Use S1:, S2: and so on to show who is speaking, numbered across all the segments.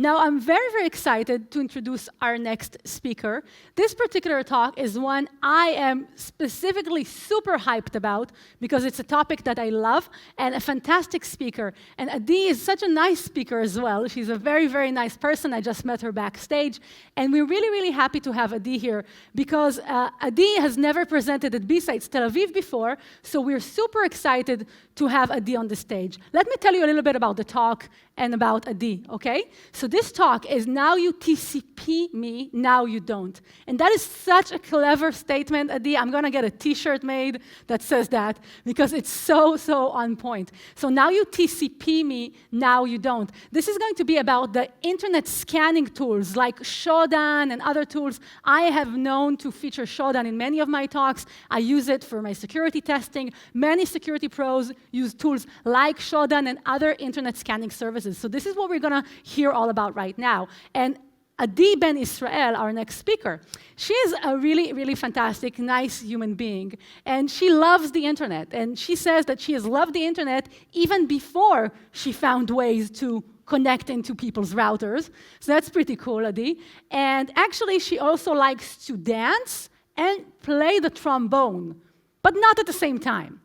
S1: Now, I'm very, very excited to introduce our next speaker. This particular talk is one I am specifically super hyped about because it's a topic that I love and a fantastic speaker. And Adi is such a nice speaker as well. She's a very, very nice person. I just met her backstage. And we're really, really happy to have Adi here because Adi has never presented at BsidesTLV before, so we're super excited to have Adi on the stage. Let me tell you a little bit about the talk and about Adi, okay? So this talk is Now You TCP Me, Now You Don't. And that is such a clever statement, Adi. I'm going to get a T-shirt made that says that because it's so, so on point. So now you TCP me, now you don't. This is going to be about the internet scanning tools like Showdown and other tools. I have known to feature Showdown in many of my talks. I use it for my security testing. Many security pros use tools like Showdown and other internet scanning services. So this is what we're going to hear all about right now. And Adi Ben Israel, our next speaker, she is a really, really fantastic, nice human being. And she loves the internet. And she says that she has loved the internet even before she found ways to connect into people's routers. So that's pretty cool, Adi. And actually, she also likes to dance and play the trombone, but not at the same time.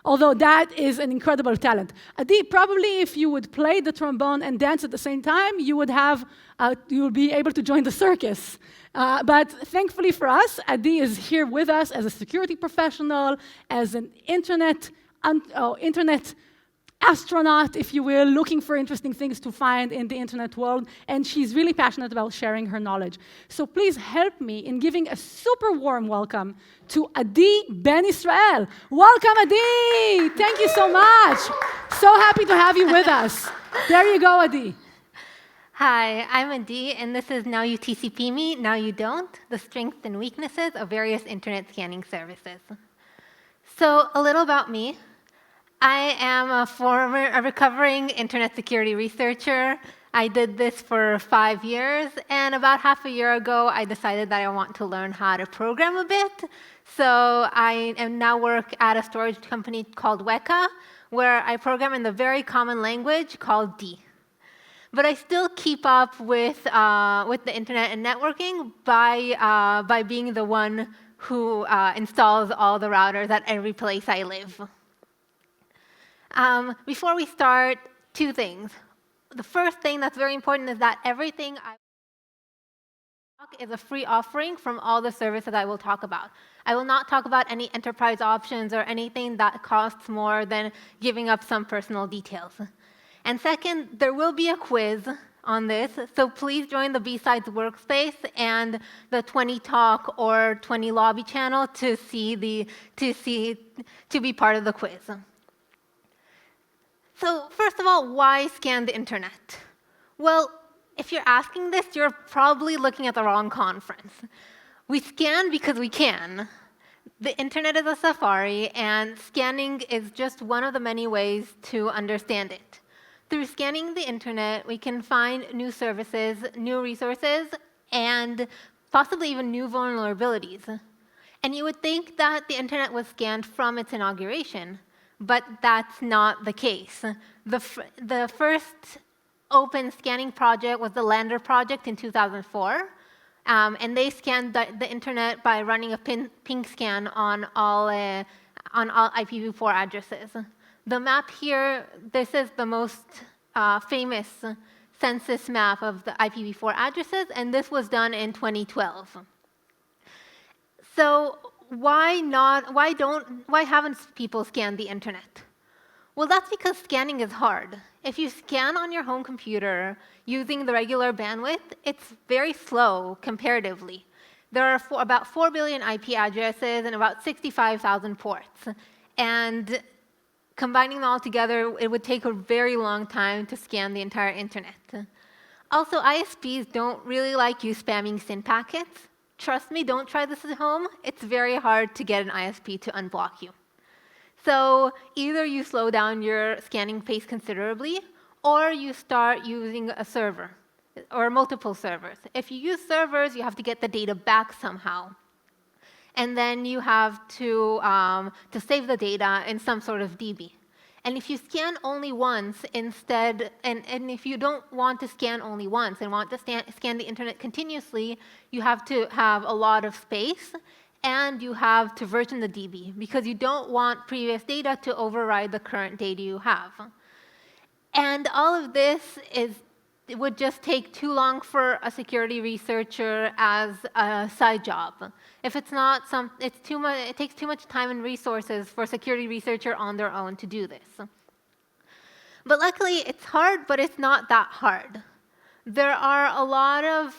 S1: Although that is an incredible talent. Adi, probably if you would play the trombone and dance at the same time, you would be able to join the circus. But thankfully for us, Adi is here with us as a security professional, as an internet astronaut, if you will, looking for interesting things to find in the internet world, and she's really passionate about sharing her knowledge. So please help me in giving a super warm welcome to Adi Ben Israel. Welcome, Adi! Thank you so much. So happy to have you with us. There you go, Adi.
S2: Hi, I'm Adi, and this is Now You TCP Me, Now You Don't, the strengths and weaknesses of various internet scanning services. So a little about me. I am a recovering internet security researcher. I did this for 5 years, and about half a year ago, I decided that I want to learn how to program a bit. So I now work at a storage company called Weka, where I program in the very common language called D. But I still keep up with the internet and networking by being the one who installs all the routers at every place I live. Before we start, 2 things. The first thing that's very important is that everything I talk is a free offering from all the services I will talk about. I will not talk about any enterprise options or anything that costs more than giving up some personal details. And second, there will be a quiz on this, so please join the BSides workspace and the 20 Talk or 20 Lobby channel to be part of the quiz. So first of all, why scan the internet? Well, if you're asking this, you're probably looking at the wrong conference. We scan because we can. The internet is a safari, and scanning is just one of the many ways to understand it. Through scanning the internet, we can find new services, new resources, and possibly even new vulnerabilities. And you would think that the internet was scanned from its inauguration, but that's not the case. The first open scanning project was the Lander project in 2004, and they scanned the internet by running a ping scan on all IPv4 addresses. The map here, this is the most famous census map of the IPv4 addresses, and this was done in 2012. So why haven't people scanned the internet? Well, that's because scanning is hard. If you scan on your home computer using the regular bandwidth, it's very slow comparatively. There are about 4 billion IP addresses and about 65,000 ports. And combining them all together, it would take a very long time to scan the entire internet. Also, ISPs don't really like you spamming SYN packets. Trust me, don't try this at home. It's very hard to get an ISP to unblock you. So either you slow down your scanning pace considerably, or you start using a server or multiple servers. If you use servers, you have to get the data back somehow. And then you have to save the data in some sort of DB. And if you scan only once instead, and if you don't want to scan only once and want to scan the internet continuously, you have to have a lot of space, and you have to version the DB, because you don't want previous data to override the current data you have. And all of this it would just take too long for a security researcher as a side job. If it's not it's too much. It takes too much time and resources for a security researcher on their own to do this. But luckily, it's hard, but it's not that hard. There are a lot of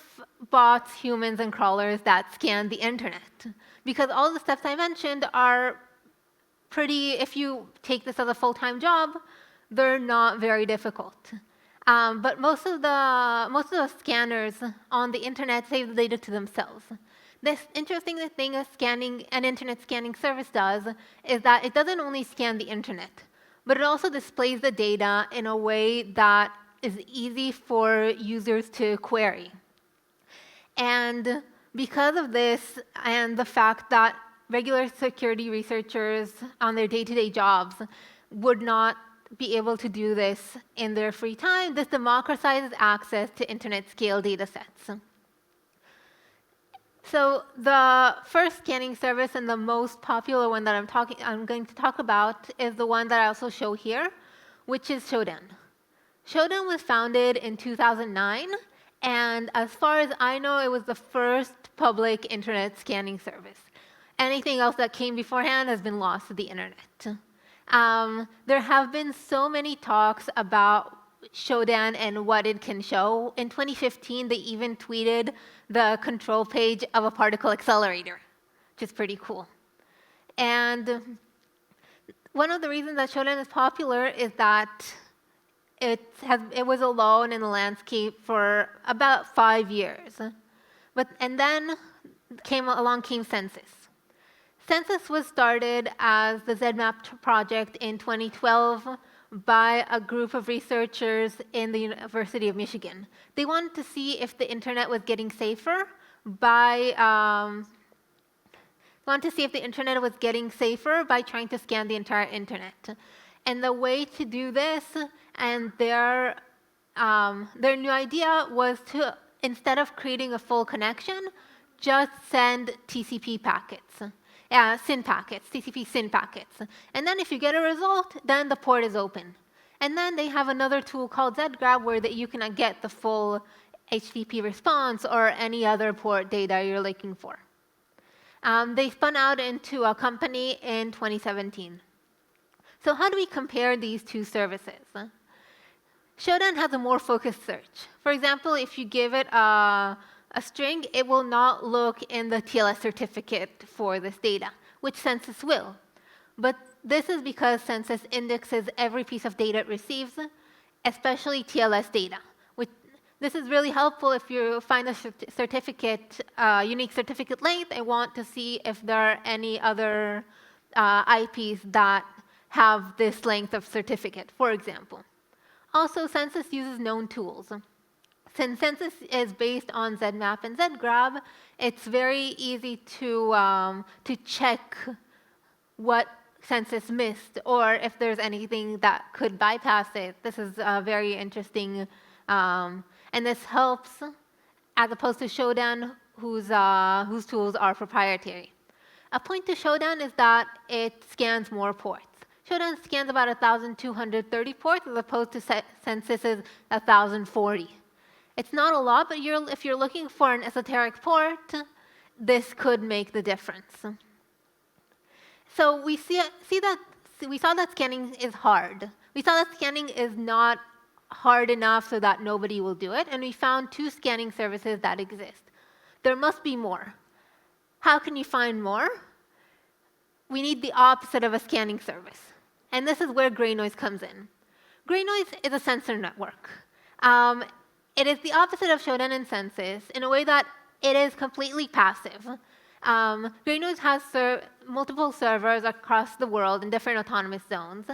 S2: bots, humans, and crawlers that scan the internet, because all the steps I mentioned are pretty. If you take this as a full-time job, they're not very difficult. But most of the scanners on the internet save the data to themselves. This interesting thing an internet scanning service does is that it doesn't only scan the internet, but it also displays the data in a way that is easy for users to query. And because of this and the fact that regular security researchers on their day-to-day jobs would not be able to do this in their free time, this democratizes access to internet-scale data sets. So the first scanning service and the most popular one that I'm going to talk about is the one that I also show here, which is Showdown. Showdown was founded in 2009, and as far as I know, it was the first public internet scanning service. Anything else that came beforehand has been lost to the internet. There have been so many talks about Showdown and what it can show. In 2015, they even tweeted the control page of a particle accelerator, which is pretty cool. And one of the reasons that Showdown is popular is that it was alone in the landscape for about 5 years. And then came Census. Census was started as the ZMAP project in 2012 by a group of researchers in the University of Michigan. They wanted to see if the internet was getting safer by trying to scan the entire internet. And the way to do this, and their new idea was to, instead of creating a full connection, just send TCP packets. SYN packets, TCP SYN packets. And then if you get a result, then the port is open. And then they have another tool called zgrab where you can get the full HTTP response or any other port data you're looking for. They spun out into a company in 2017. So how do we compare these two services? Showdown has a more focused search. For example, if you give it a string, it will not look in the TLS certificate for this data, which Census will. But this is because Census indexes every piece of data it receives, especially TLS data. This is really helpful if you find a certificate, unique certificate length, and want to see if there are any other IPs that have this length of certificate, for example. Also, Census uses known tools. Since Census is based on ZMAP and zgrab, it's very easy to check what Census missed or if there's anything that could bypass it. This is very interesting, and this helps as opposed to Showdown, whose tools are proprietary. A point to Showdown is that it scans more ports. Showdown scans about 1,230 ports as opposed to Census's 1,040. It's not a lot, but if you're looking for an esoteric port, this could make the difference. So we saw that scanning is hard. We saw that scanning is not hard enough so that nobody will do it, and we found 2 scanning services that exist. There must be more. How can you find more? We need the opposite of a scanning service, and this is where Greno comes in. Greno is a sensor network. It is the opposite of Showdown and Census in a way that it is completely passive. Greno has multiple servers across the world in different autonomous zones.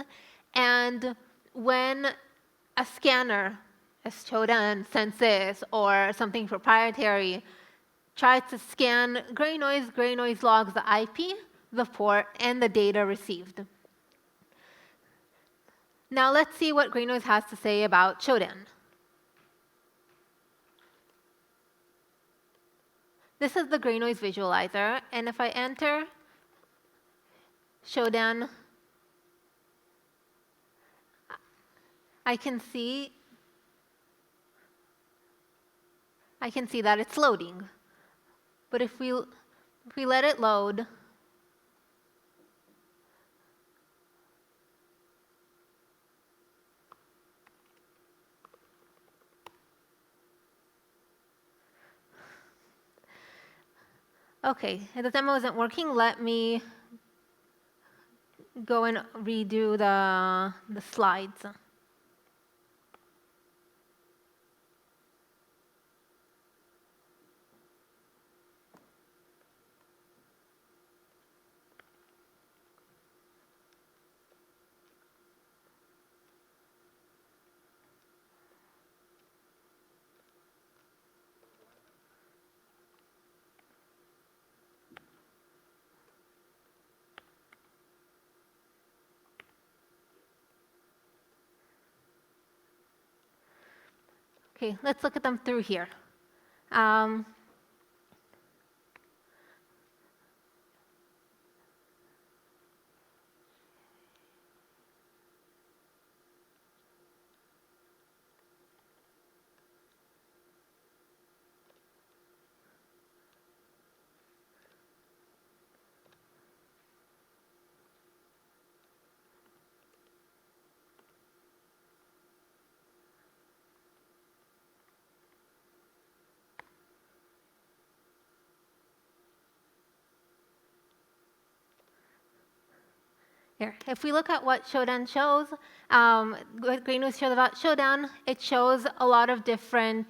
S2: And when a scanner, a Showdown, Census, or something proprietary, tries to scan Greno logs the IP, the port, and the data received. Now let's see what Greno has to say about Showdown. This is the Greno visualizer, and if I enter Showdown, I can see that it's loading. But if we let it load, okay, the demo isn't working. Let me go and redo the slides. Okay, let's look at them through here. Here, if we look at what Showdown shows, what Greno shows about Showdown, it shows a lot of different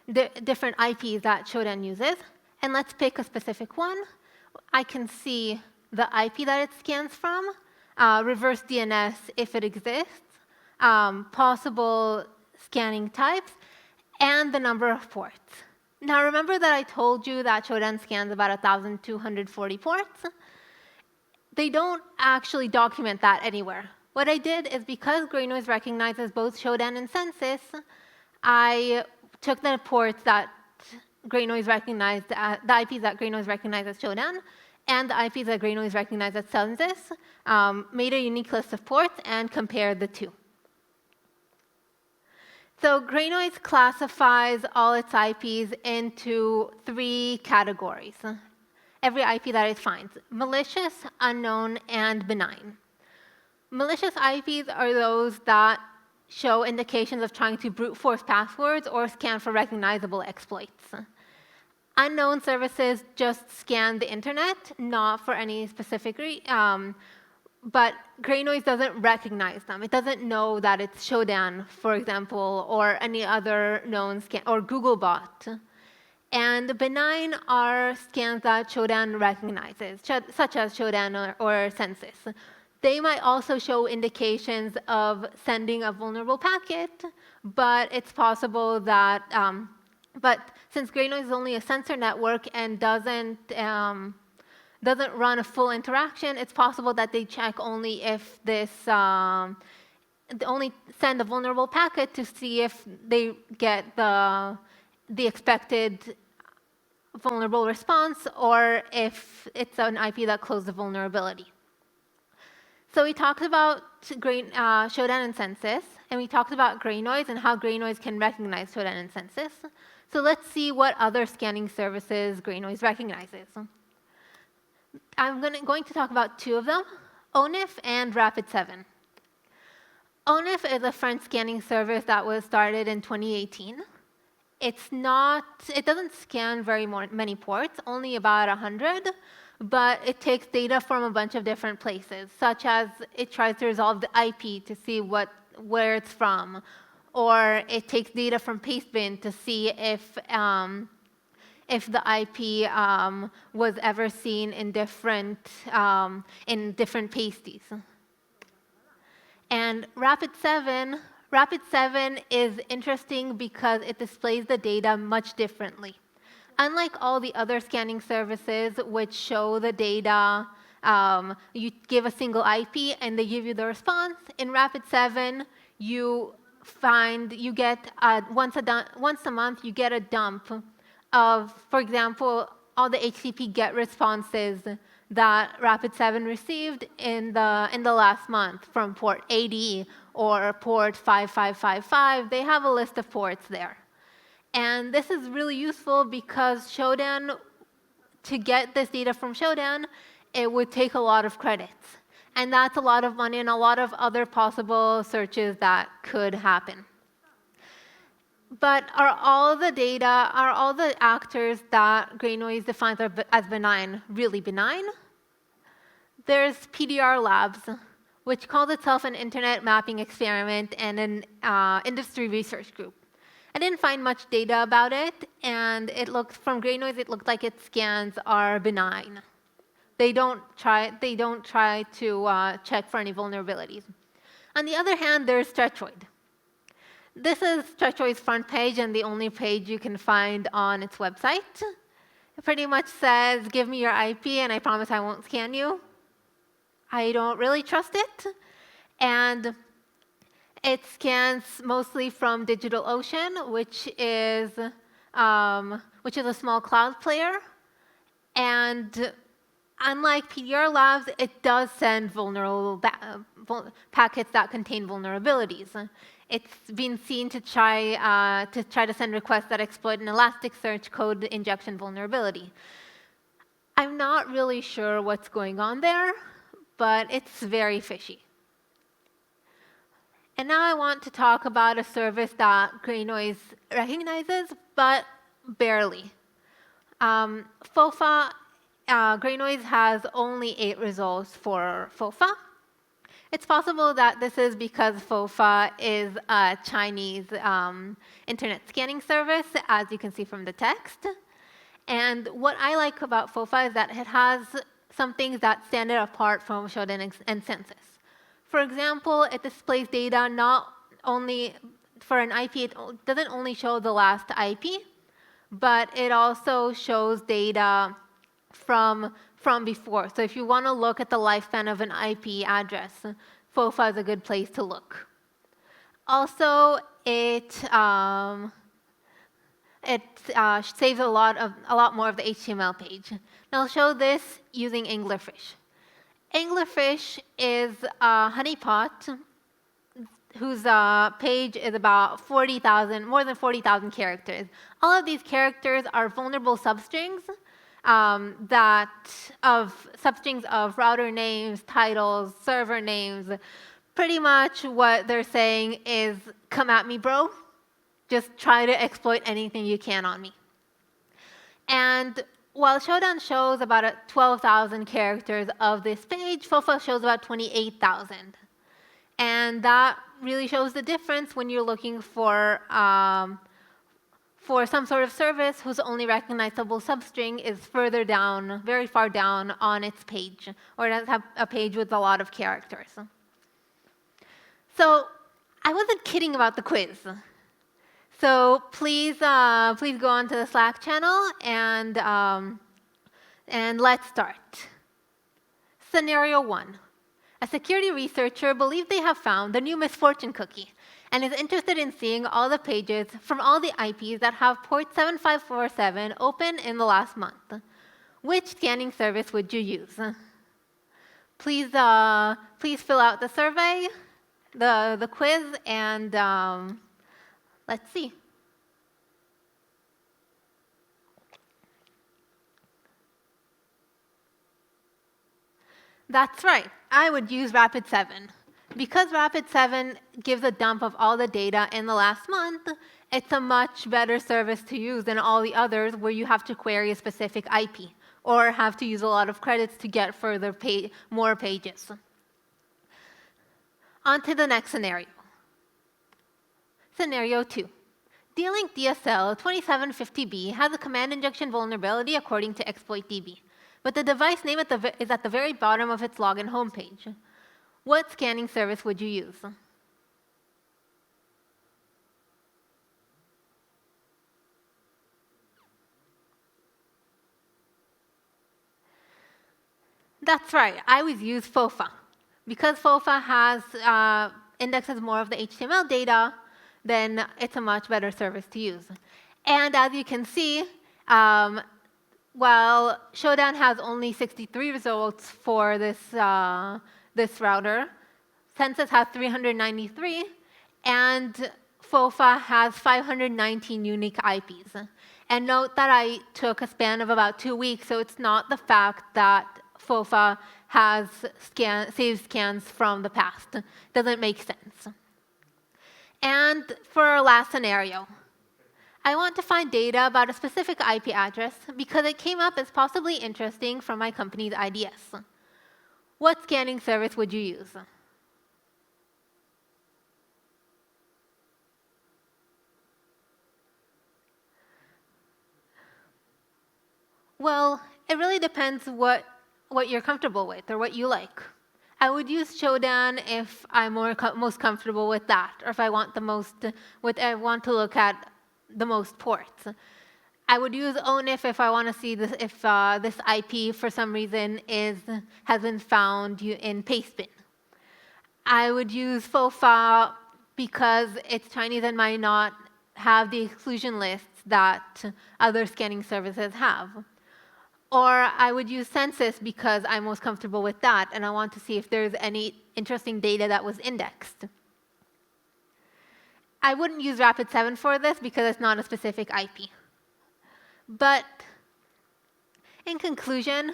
S2: different IPs that Showdown uses. And let's pick a specific one. I can see the IP that it scans from, reverse DNS if it exists, possible scanning types, and the number of ports. Now remember that I told you that Showdown scans about 1,240 ports? They don't actually document that anywhere. What I did is because Greno recognizes both Showdown and Census, I took the ports that Greno recognized, the IPs that Greno recognized as Showdown, and the IPs that Greno recognized as Census, made a unique list of ports, and compared the two. So Greno classifies all its IPs into 3 categories. Every IP that it finds: malicious, unknown, and benign. Malicious IPs are those that show indications of trying to brute force passwords or scan for recognizable exploits. Unknown services just scan the internet, not for any specific reason, but Greno doesn't recognize them. It doesn't know that it's Showdown, for example, or any other known scan, or Googlebot. And benign are scans that Showdown recognizes, such as Showdown or Census. They might also show indications of sending a vulnerable packet, but it's possible that, but since Greno is only a sensor network and doesn't run a full interaction, it's possible that they check only if this, only send a vulnerable packet to see if they get the expected vulnerable response, or if it's an IP that closed the vulnerability. So we talked about Showdown and Census, and we talked about Greno and how Greno can recognize Showdown and Census. So let's see what other scanning services Greno recognizes. I'm going to talk about 2 of them, Onif and RapidSeven. Onif is a French scanning service that was started in 2018. It doesn't scan very many ports, only about 100, but it takes data from a bunch of different places, such as it tries to resolve the IP to see where it's from, or it takes data from pastebin to see if the IP was ever seen in different pasties. And RapidSeven is interesting because it displays the data much differently. Unlike all the other scanning services which show the data You give a single IP, and they give you the response. In RapidSeven, you get once a month, you get a dump of, for example, all the HTTP GET responses that RapidSeven received in the last month from port 80 or port 5555. They have a list of ports there. And this is really useful because Showdown, to get this data from Showdown, it would take a lot of credits. And that's a lot of money and a lot of other possible searches that could happen. But are all the actors that Greno defines as benign really benign? There's PDR Labs, which calls itself an internet mapping experiment and an industry research group. I didn't find much data about it, and from Greno, it looked like its scans are benign. They don't try to check for any vulnerabilities. On the other hand, there's Stretchoid. This is Stretchoid's front page and the only page you can find on its website. It pretty much says, give me your IP and I promise I won't scan you. I don't really trust it. And it scans mostly from DigitalOcean, which is a small cloud player. And unlike PDR Labs, it does send vulnerable packets that contain vulnerabilities. It's been seen to try to send requests that exploit an Elasticsearch code injection vulnerability. I'm not really sure what's going on there, but it's very fishy. And now I want to talk about a service that Greno recognizes, but barely. FOFA, Greno has only 8 results for FOFA. It's possible that this is because FOFA is a Chinese internet scanning service, as you can see from the text. And what I like about FOFA is that it has some things that stand it apart from Showdown and Census. For example, it displays data not only for an IP, it doesn't only show the last IP, but it also shows data from before. So if you want to look at the lifespan of an IP address, FOFA is a good place to look. Also, it saves a lot more of the HTML page. Now I'll show this using Anglerfish. Anglerfish is a honeypot whose page is about more than 40,000 characters. All of these characters are vulnerable substrings substrings of router names, titles, server names. Pretty much what they're saying is, come at me, bro. Just try to exploit anything you can on me. And while Showdown shows about 12,000 characters of this page, FOFA shows about 28,000. And that really shows the difference when you're looking for some sort of service whose only recognizable substring is further down, very far down on its page, or it does have a page with a lot of characters. So I wasn't kidding about the quiz. So please go onto the Slack channel and let's start. Scenario 1. A security researcher believes they have found the new misfortune cookie and is interested in seeing all the pages from all the IPs that have port 7547 open in the last month. Which scanning service would you use? Please fill out the survey, the quiz, and let's see. That's right. I would use RapidSeven. Because RapidSeven gives a dump of all the data in the last month, it's a much better service to use than all the others where you have to query a specific IP or have to use a lot of credits to get more pages. On to the next scenario. Scenario 2. D-Link DSL 2750B has a command injection vulnerability according to ExploitDB, but the device name is at the very bottom of its login homepage. What scanning service would you use? That's right. I always use FOFA. Because FOFA has indexes more of the HTML data, then it's a much better service to use. And as you can see, while Showdown has only 63 results for this router, Census has 393, and FOFA has 519 unique IPs. And note that I took a span of about 2 weeks, so it's not the fact that FOFA has saved scans from the past. Doesn't make sense. And for our last scenario, I want to find data about a specific IP address because it came up as possibly interesting from my company's IDS. What scanning service would you use? Well, it really depends what you're comfortable with or what you like. I would use Showdown if I'm most comfortable with that, or if I want I want to look at the most ports. I would use Onif if I want to see this, if this IP for some reason has been found in pastebin. I would use FOFA because it's Chinese and might not have the exclusion lists that other scanning services have. Or I would use Census because I'm most comfortable with that, and I want to see if there's any interesting data that was indexed. I wouldn't use RapidSeven for this because it's not a specific IP. But in conclusion,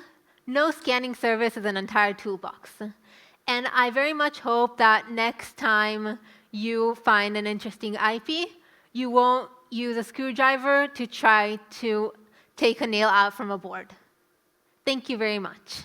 S2: no scanning service is an entire toolbox. And I very much hope that next time you find an interesting IP, you won't use a screwdriver to try to take a nail out from a board. Thank you very much.